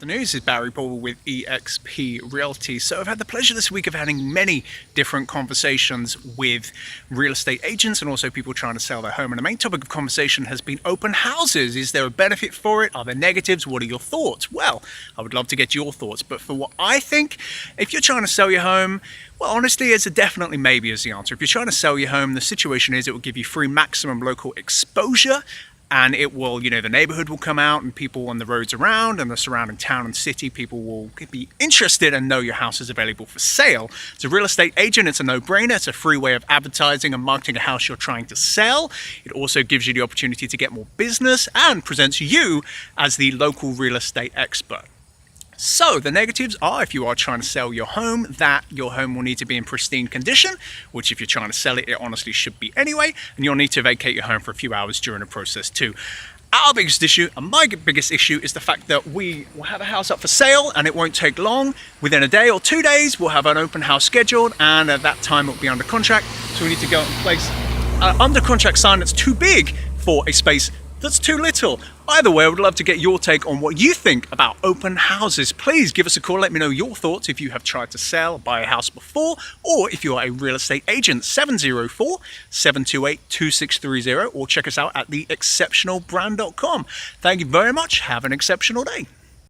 The news is Barry Paul with eXp Realty. So I've had the pleasure this week of having many different conversations with real estate agents and also people trying to sell their home. And the main topic of conversation has been open houses. Is there a benefit for it? Are there negatives? What are your thoughts? Well, I would love to get your thoughts. But for what I think, if you're trying to sell your home, well, honestly, it's a definitely maybe is the answer. If you're trying to sell your home, the situation is it will give you free maximum local exposure. And it will, the neighborhood will come out and people on the roads around and the surrounding town and city, people will be interested and know your house is available for sale. As a real estate agent, it's a no-brainer. It's a free way of advertising and marketing a house you're trying to sell. It also gives you the opportunity to get more business and presents you as the local real estate expert. So the negatives are, if you are trying to sell your home, that your home will need to be in pristine condition, which if you're trying to sell it, it honestly should be anyway, and you'll need to vacate your home for a few hours during the process too. Our biggest issue, and my biggest issue, is the fact that we will have a house up for sale and it won't take long. Within a day or 2 days, we'll have an open house scheduled, and at that time it will be under contract. So we need to go and place an under contract sign that's too big for a space that's too little. Either way, I would love to get your take on what you think about open houses. Please give us a call. Let me know your thoughts if you have tried to sell or buy a house before, or if you are a real estate agent, 704-728-2630, or check us out at theexceptionalbrand.com. Thank you very much. Have an exceptional day.